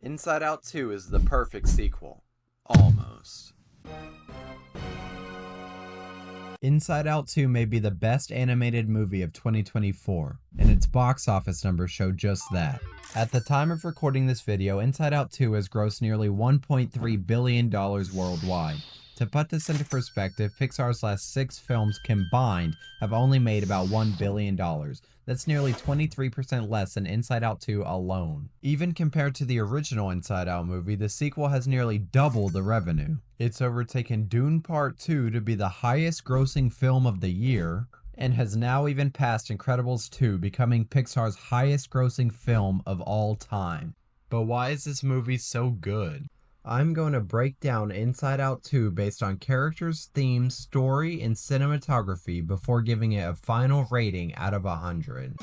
Inside Out 2 is the perfect sequel. Almost. Inside Out 2 may be the best animated movie of 2024, and its box office numbers show just that. At the time of recording this video, Inside Out 2 has grossed nearly $1.3 billion worldwide. To put this into perspective, Pixar's last 6 films combined have only made about $1 billion. That's nearly 23% less than Inside Out 2 alone. Even compared to the original Inside Out movie, the sequel has nearly double the revenue. It's overtaken Dune Part 2 to be the highest grossing film of the year, and has now even passed Incredibles 2, becoming Pixar's highest grossing film of all time. But why is this movie so good? I'm going to break down Inside Out 2 based on characters, themes, story, and cinematography before giving it a final rating out of 100.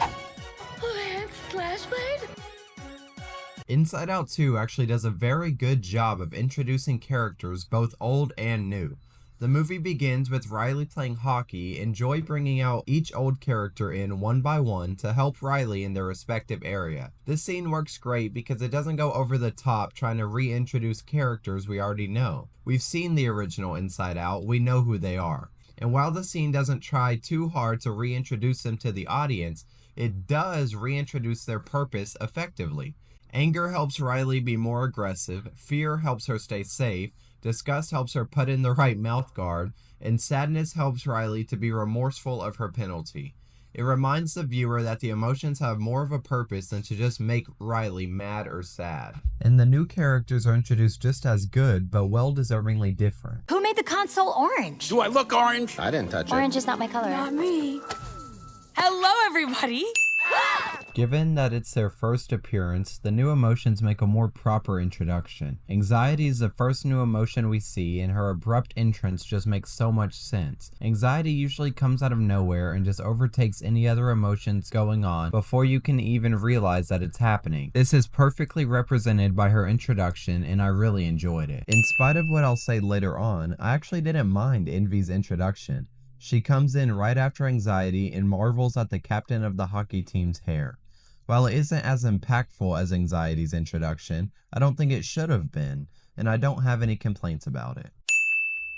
Inside Out 2 actually does a very good job of introducing characters both old and new. The movie begins with Riley playing hockey and Joy bringing out each old character in one by one to help Riley in their respective area. This scene works great because it doesn't go over the top trying to reintroduce characters we already know. We've seen the original Inside Out, we know who they are. And while the scene doesn't try too hard to reintroduce them to the audience, it does reintroduce their purpose effectively. Anger helps Riley be more aggressive, fear helps her stay safe, disgust helps her put in the right mouth guard, and sadness helps Riley to be remorseful of her penalty. It reminds the viewer that the emotions have more of a purpose than to just make Riley mad or sad. And the new characters are introduced just as good, but well-deservingly different. Who made the console orange? Do I look orange? I didn't touch it. Orange is not my color. Not me. Hello, everybody! Given that it's their first appearance, the new emotions make a more proper introduction. Anxiety is the first new emotion we see, and her abrupt entrance just makes so much sense. Anxiety usually comes out of nowhere and just overtakes any other emotions going on before you can even realize that it's happening. This is perfectly represented by her introduction, and I really enjoyed it. In spite of what I'll say later on, I actually didn't mind Envy's introduction. She comes in right after Anxiety and marvels at the captain of the hockey team's hair. While it isn't as impactful as Anxiety's introduction, I don't think it should have been, and I don't have any complaints about it.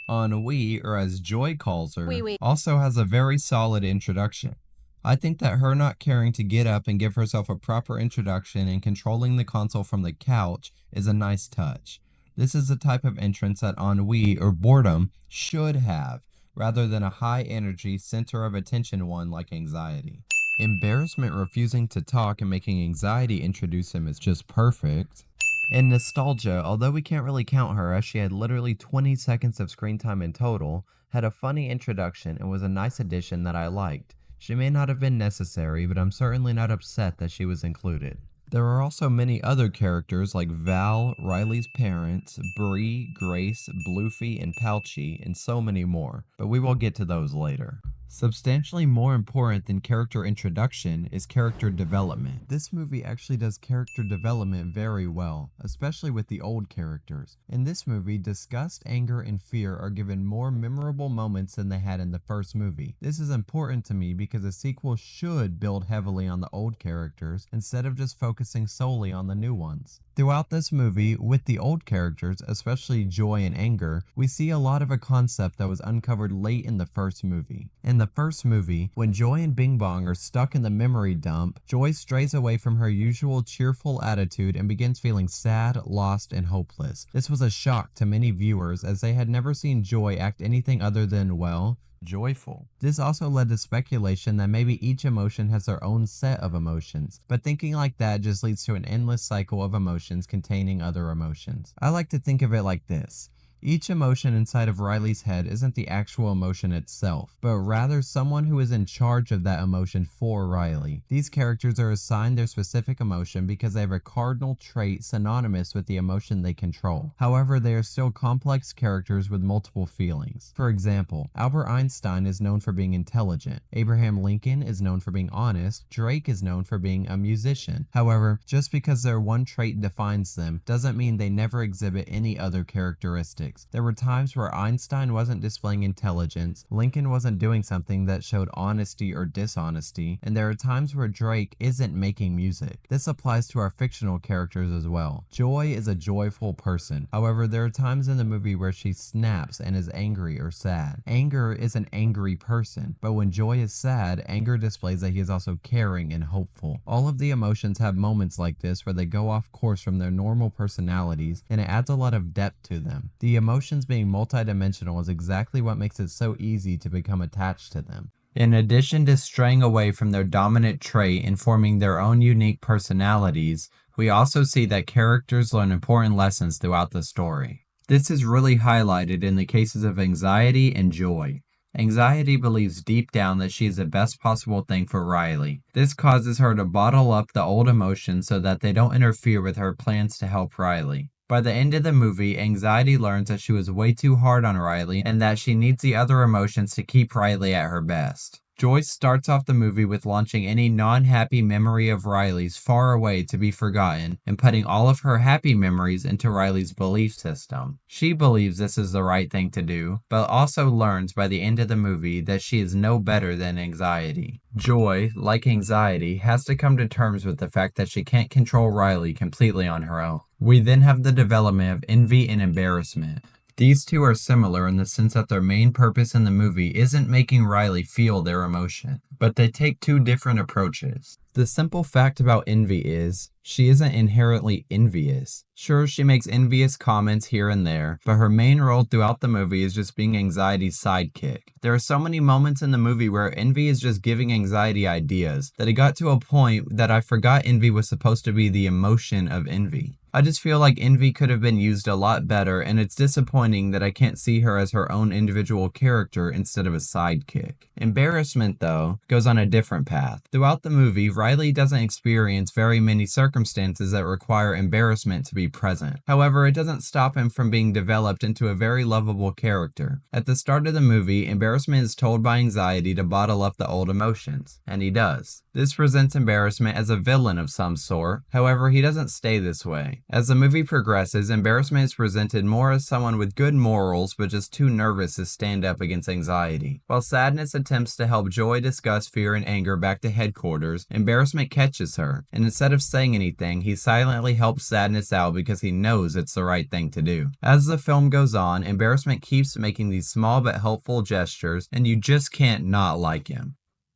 Ennui, or as Joy calls her, also has a very solid introduction. I think that her not caring to get up and give herself a proper introduction and controlling the console from the couch is a nice touch. This is the type of entrance that ennui, or boredom, should have, rather than a high-energy, center of attention one like Anxiety. Embarrassment refusing to talk and making Anxiety introduce him is just perfect. And Nostalgia, although we can't really count her as she had literally 20 seconds of screen time in total, had a funny introduction and was a nice addition that I liked. She may not have been necessary, but I'm certainly not upset that she was included. There are also many other characters like Val, Riley's parents, Bree, Grace, Bluefy, and Palchi, and so many more, but we will get to those later. Substantially more important than character introduction is character development. This movie actually does character development very well, especially with the old characters. In this movie, disgust, anger, and fear are given more memorable moments than they had in the first movie. This is important to me because a sequel should build heavily on the old characters instead of just focusing solely on the new ones. Throughout this movie, with the old characters, especially Joy and Anger, we see a lot of a concept that was uncovered late in the first movie. In the first movie, when Joy and Bing Bong are stuck in the memory dump, Joy strays away from her usual cheerful attitude and begins feeling sad, lost, and hopeless. This was a shock to many viewers as they had never seen Joy act anything other than, well, joyful. This also led to speculation that maybe each emotion has their own set of emotions, but thinking like that just leads to an endless cycle of emotions containing other emotions. I like to think of it like this. Each emotion inside of Riley's head isn't the actual emotion itself, but rather someone who is in charge of that emotion for Riley. These characters are assigned their specific emotion because they have a cardinal trait synonymous with the emotion they control. However, they are still complex characters with multiple feelings. For example, Albert Einstein is known for being intelligent, Abraham Lincoln is known for being honest, Drake is known for being a musician. However, just because their one trait defines them doesn't mean they never exhibit any other characteristics. physics. There were times where Einstein wasn't displaying intelligence, Lincoln wasn't doing something that showed honesty or dishonesty, and there are times where Drake isn't making music. This applies to our fictional characters as well. Joy is a joyful person. However, there are times in the movie where she snaps and is angry or sad. Anger is an angry person, but when Joy is sad, anger displays that he is also caring and hopeful. All of the emotions have moments like this where they go off course from their normal personalities, and it adds a lot of depth to them. The emotions being multidimensional is exactly what makes it so easy to become attached to them. In addition to straying away from their dominant trait and forming their own unique personalities, we also see that characters learn important lessons throughout the story. This is really highlighted in the cases of anxiety and joy. Anxiety believes deep down that she is the best possible thing for Riley. This causes her to bottle up the old emotions so that they don't interfere with her plans to help Riley. By the end of the movie, Anxiety learns that she was way too hard on Riley and that she needs the other emotions to keep Riley at her best. Joyce starts off the movie with launching any non-happy memory of Riley's far away to be forgotten and putting all of her happy memories into Riley's belief system. She believes this is the right thing to do, but also learns by the end of the movie that she is no better than Anxiety. Joy, like Anxiety, has to come to terms with the fact that she can't control Riley completely on her own. We then have the development of envy and embarrassment. These two are similar in the sense that their main purpose in the movie isn't making Riley feel their emotion, but they take two different approaches. The simple fact about envy is, she isn't inherently envious. Sure, she makes envious comments here and there, but her main role throughout the movie is just being Anxiety's sidekick. There are so many moments in the movie where Envy is just giving Anxiety ideas, that it got to a point that I forgot Envy was supposed to be the emotion of envy. I just feel like Envy could have been used a lot better, and it's disappointing that I can't see her as her own individual character instead of a sidekick. Embarrassment, though, goes on a different path. Throughout the movie, Riley doesn't experience very many circumstances that require embarrassment to be present. However, it doesn't stop him from being developed into a very lovable character. At the start of the movie, Embarrassment is told by Anxiety to bottle up the old emotions, and he does. This presents Embarrassment as a villain of some sort, however, he doesn't stay this way. As the movie progresses, Embarrassment is presented more as someone with good morals but just too nervous to stand up against Anxiety. While Sadness attempts to help Joy discuss fear and anger back to headquarters, Embarrassment catches her, and instead of saying anything, he silently helps Sadness out because he knows it's the right thing to do. As the film goes on, Embarrassment keeps making these small but helpful gestures, and you just can't not like him.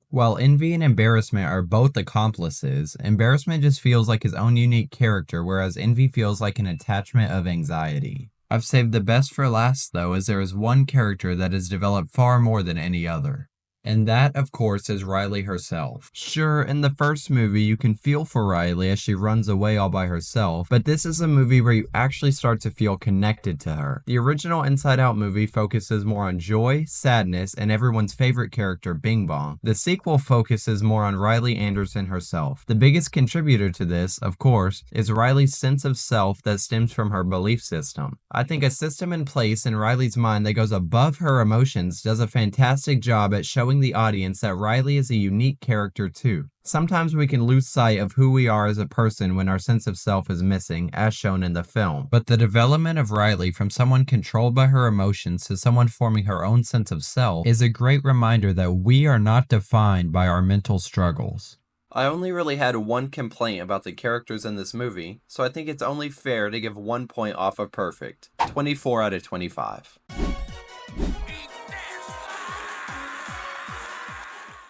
While Envy and Embarrassment are both accomplices, Embarrassment just feels like his own unique character, whereas Envy feels like an attachment of Anxiety. I've saved the best for last though, as there is one character that is developed far more than any other. And that, of course, is Riley herself. Sure, in the first movie, you can feel for Riley as she runs away all by herself, but this is a movie where you actually start to feel connected to her. The original Inside Out movie focuses more on joy, sadness, and everyone's favorite character, Bing Bong. The sequel focuses more on Riley Anderson herself. The biggest contributor to this, of course, is Riley's sense of self that stems from her belief system. I think a system in place in Riley's mind that goes above her emotions does a fantastic job at showing the audience that Riley is a unique character too. Sometimes we can lose sight of who we are as a person when our sense of self is missing, as shown in the film. But the development of Riley from someone controlled by her emotions to someone forming her own sense of self is a great reminder that we are not defined by our mental struggles. I only really had one complaint about the characters in this movie, so I think it's only fair to give 1 point off of perfect. 24 out of 25.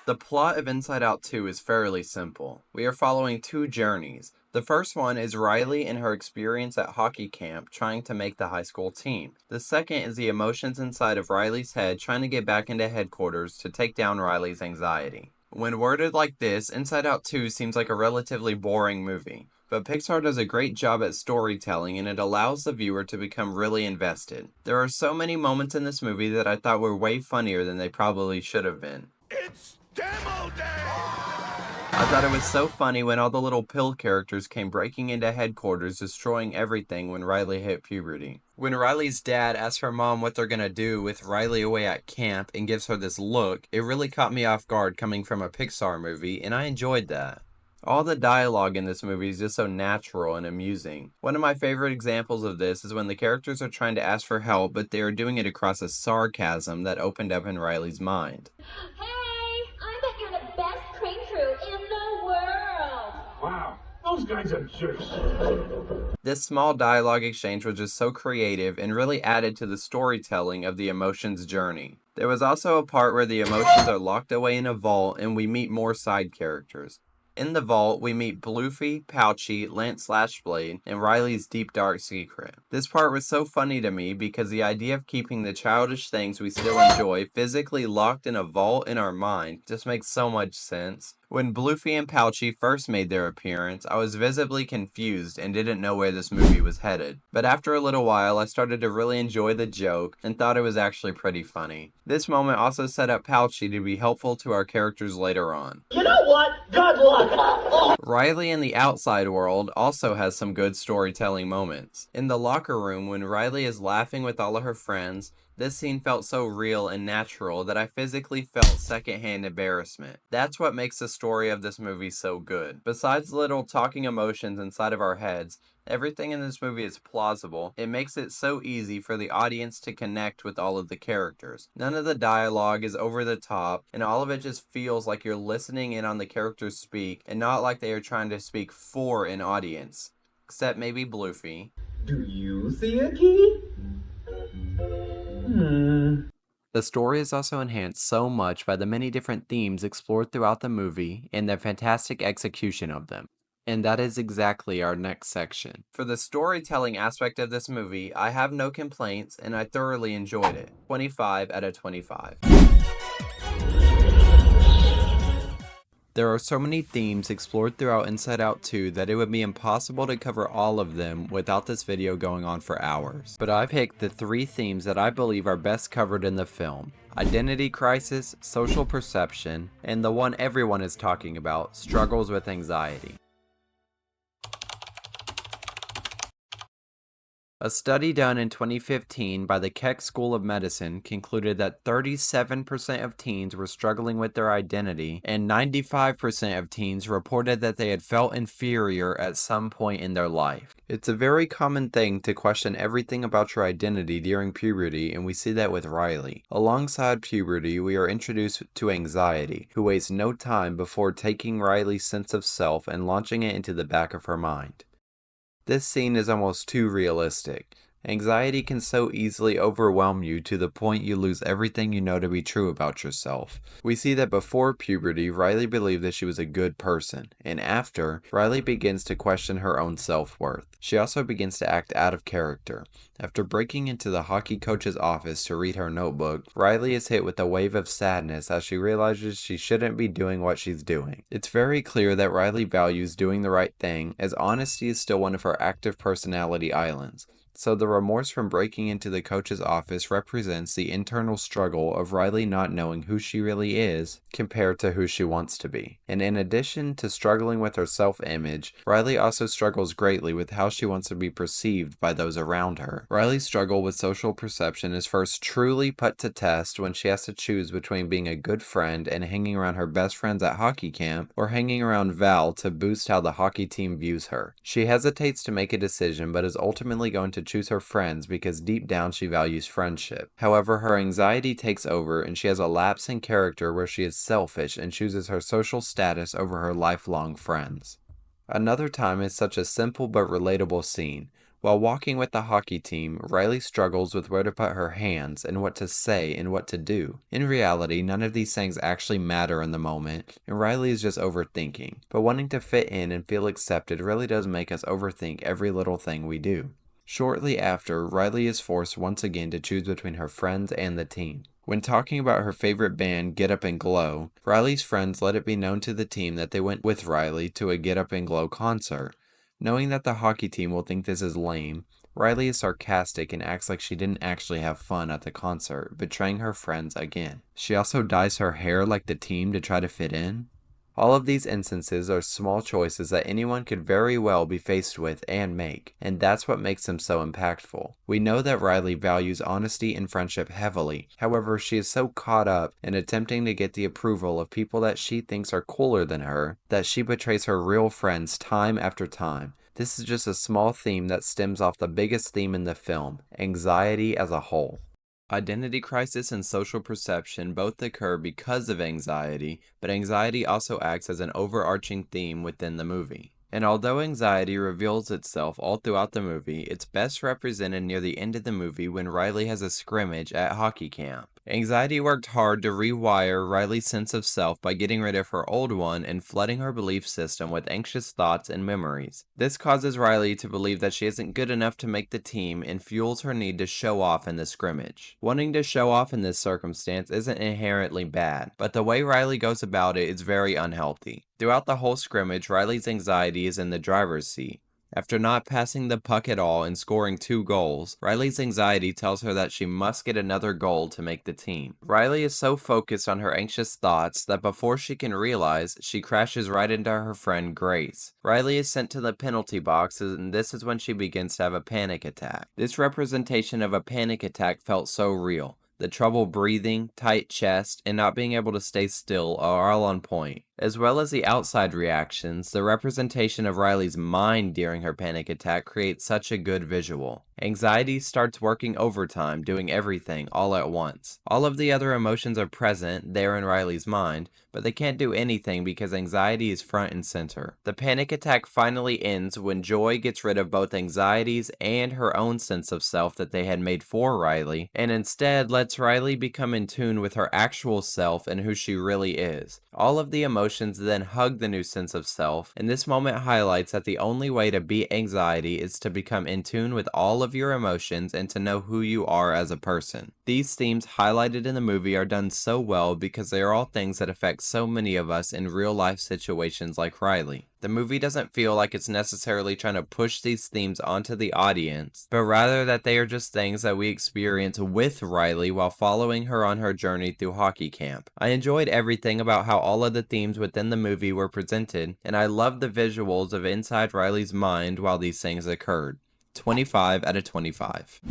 The plot of Inside Out 2 is fairly simple. We are following two journeys. The first one is Riley and her experience at hockey camp trying to make the high school team. The second is the emotions inside of Riley's head trying to get back into headquarters to take down Riley's anxiety. When worded like this, Inside Out 2 seems like a relatively boring movie. But Pixar does a great job at storytelling, and it allows the viewer to become really invested. There are so many moments in this movie that I thought were way funnier than they probably should have been. It's Demo Day! I thought it was so funny when all the little pill characters came breaking into headquarters, destroying everything when Riley hit puberty. When Riley's dad asks her mom what they're gonna do with Riley away at camp and gives her this look, it really caught me off guard coming from a Pixar movie, and I enjoyed that. All the dialogue in this movie is just so natural and amusing. One of my favorite examples of this is when the characters are trying to ask for help, but they are doing it across a sarcasm that opened up in Riley's mind. Hey, I bet you're the best train crew in the world. Wow, those guys are jerks. This small dialogue exchange was just so creative and really added to the storytelling of the emotions journey. There was also a part where the emotions are locked away in a vault and we meet more side characters. In the vault, we meet Bluefy, Pouchy, Lance Slashblade, and Riley's deep dark secret. This part was so funny to me because the idea of keeping the childish things we still enjoy physically locked in a vault in our mind just makes so much sense. When Bluefy and Pouchy first made their appearance, I was visibly confused and didn't know where this movie was headed. But after a little while, I started to really enjoy the joke and thought it was actually pretty funny. This moment also set up Pouchy to be helpful to our characters later on. You know what? Good luck. Riley in the outside world also has some good storytelling moments. In the locker room, when Riley is laughing with all of her friends, this scene felt so real and natural that I physically felt secondhand embarrassment. That's what makes the story of this movie so good. Besides the little talking emotions inside of our heads, everything in this movie is plausible. It makes it so easy for the audience to connect with all of the characters. None of the dialogue is over the top, and all of it just feels like you're listening in on the characters speak, and not like they are trying to speak for an audience. Except maybe Bluefy. Do you see a key? The story is also enhanced so much by the many different themes explored throughout the movie and the fantastic execution of them. And that is exactly our next section. For the storytelling aspect of this movie, I have no complaints and I thoroughly enjoyed it. 25 out of 25. There are so many themes explored throughout Inside Out 2 that it would be impossible to cover all of them without this video going on for hours. But I picked the 3 themes that I believe are best covered in the film: identity crisis, social perception, and the one everyone is talking about, struggles with anxiety. A study done in 2015 by the Keck School of Medicine concluded that 37% of teens were struggling with their identity, and 95% of teens reported that they had felt inferior at some point in their life. It's a very common thing to question everything about your identity during puberty, and we see that with Riley. Alongside puberty, we are introduced to anxiety, who wastes no time before taking Riley's sense of self and launching it into the back of her mind. This scene is almost too realistic. Anxiety can so easily overwhelm you to the point you lose everything you know to be true about yourself. We see that before puberty, Riley believed that she was a good person, and after, Riley begins to question her own self-worth. She also begins to act out of character. After breaking into the hockey coach's office to read her notebook, Riley is hit with a wave of sadness as she realizes she shouldn't be doing what she's doing. It's very clear that Riley values doing the right thing, as honesty is still one of her active personality islands. So the remorse from breaking into the coach's office represents the internal struggle of Riley not knowing who she really is compared to who she wants to be. And in addition to struggling with her self-image, Riley also struggles greatly with how she wants to be perceived by those around her. Riley's struggle with social perception is first truly put to test when she has to choose between being a good friend and hanging around her best friends at hockey camp, or hanging around Val to boost how the hockey team views her. She hesitates to make a decision, but is ultimately going to choose her friends because deep down she values friendship. However, her anxiety takes over and she has a lapse in character where she is selfish and chooses her social status over her lifelong friends. Another time is such a simple but relatable scene. While walking with the hockey team, Riley struggles with where to put her hands and what to say and what to do. In reality, none of these things actually matter in the moment, and Riley is just overthinking. But wanting to fit in and feel accepted really does make us overthink every little thing we do. Shortly after, Riley is forced once again to choose between her friends and the team. When talking about her favorite band, Get Up and Glow, Riley's friends let it be known to the team that they went with Riley to a Get Up and Glow concert. Knowing that the hockey team will think this is lame, Riley is sarcastic and acts like she didn't actually have fun at the concert, betraying her friends again. She also dyes her hair like the team to try to fit in. All of these instances are small choices that anyone could very well be faced with and make, and that's what makes them so impactful. We know that Riley values honesty and friendship heavily, however she is so caught up in attempting to get the approval of people that she thinks are cooler than her, that she betrays her real friends time after time. This is just a small theme that stems off the biggest theme in the film, anxiety as a whole. Identity crisis and social perception both occur because of anxiety, but anxiety also acts as an overarching theme within the movie. And although anxiety reveals itself all throughout the movie, it's best represented near the end of the movie when Riley has a scrimmage at hockey camp. Anxiety worked hard to rewire Riley's sense of self by getting rid of her old one and flooding her belief system with anxious thoughts and memories. This causes Riley to believe that she isn't good enough to make the team and fuels her need to show off in the scrimmage. Wanting to show off in this circumstance isn't inherently bad, but the way Riley goes about it is very unhealthy. Throughout the whole scrimmage, Riley's anxiety is in the driver's seat. After not passing the puck at all and scoring 2 goals, Riley's anxiety tells her that she must get another goal to make the team. Riley is so focused on her anxious thoughts that before she can realize, she crashes right into her friend Grace. Riley is sent to the penalty box, and this is when she begins to have a panic attack. This representation of a panic attack felt so real. The trouble breathing, tight chest, and not being able to stay still are all on point. As well as the outside reactions, the representation of Riley's mind during her panic attack creates such a good visual. Anxiety starts working overtime, doing everything all at once. All of the other emotions are present there in Riley's mind, but they can't do anything because anxiety is front and center. The panic attack finally ends when Joy gets rid of both anxieties and her own sense of self that they had made for Riley, and instead lets Riley become in tune with her actual self and who she really is. All of the emotions then hug the new sense of self, and this moment highlights that the only way to beat anxiety is to become in tune with all of your emotions and to know who you are as a person. These themes highlighted in the movie are done so well because they are all things that affect so many of us in real life situations like Riley. The movie doesn't feel like it's necessarily trying to push these themes onto the audience, but rather that they are just things that we experience with Riley while following her on her journey through hockey camp. I enjoyed everything about how all of the themes within the movie were presented, and I loved the visuals of inside Riley's mind while these things occurred. 25 out of 25.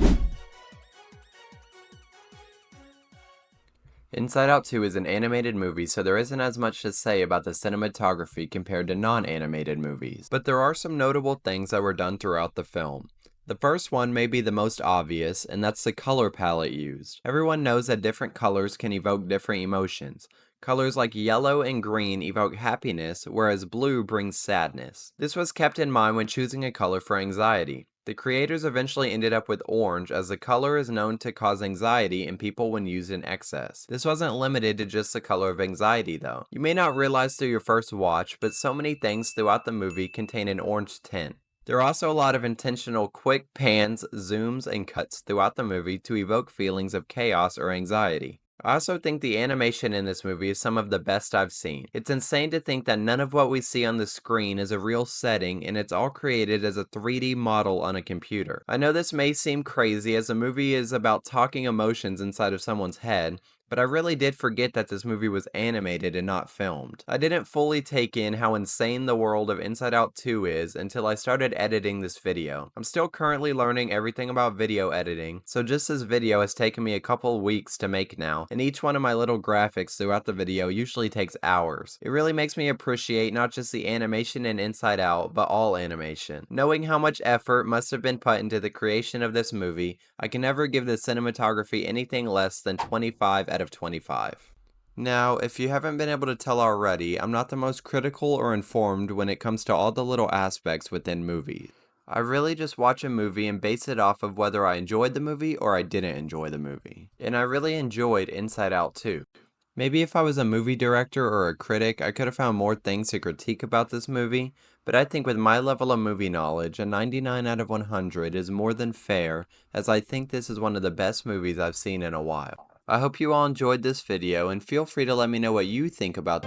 Inside Out 2 is an animated movie, so there isn't as much to say about the cinematography compared to non-animated movies, but there are some notable things that were done throughout the film. The first one may be the most obvious, and that's the color palette used. Everyone knows that different colors can evoke different emotions. Colors like yellow and green evoke happiness, whereas blue brings sadness. This was kept in mind when choosing a color for anxiety. The creators eventually ended up with orange, as the color is known to cause anxiety in people when used in excess. This wasn't limited to just the color of anxiety though. You may not realize through your first watch, but so many things throughout the movie contain an orange tint. There are also a lot of intentional quick pans, zooms, and cuts throughout the movie to evoke feelings of chaos or anxiety. I also think the animation in this movie is some of the best I've seen. It's insane to think that none of what we see on the screen is a real setting, and it's all created as a 3D model on a computer. I know this may seem crazy as the movie is about talking emotions inside of someone's head, but I really did forget that this movie was animated and not filmed. I didn't fully take in how insane the world of Inside Out 2 is until I started editing this video. I'm still currently learning everything about video editing, so just this video has taken me a couple weeks to make now, and each one of my little graphics throughout the video usually takes hours. It really makes me appreciate not just the animation in Inside Out, but all animation. Knowing how much effort must have been put into the creation of this movie, I can never give the cinematography anything less than 25 out of 25. Now, if you haven't been able to tell already, I'm not the most critical or informed when it comes to all the little aspects within movies. I really just watch a movie and base it off of whether I enjoyed the movie or I didn't enjoy the movie. And I really enjoyed Inside Out 2. Maybe if I was a movie director or a critic, I could have found more things to critique about this movie, but I think with my level of movie knowledge, a 99 out of 100 is more than fair, as I think this is one of the best movies I've seen in a while. I hope you all enjoyed this video, and feel free to let me know what you think about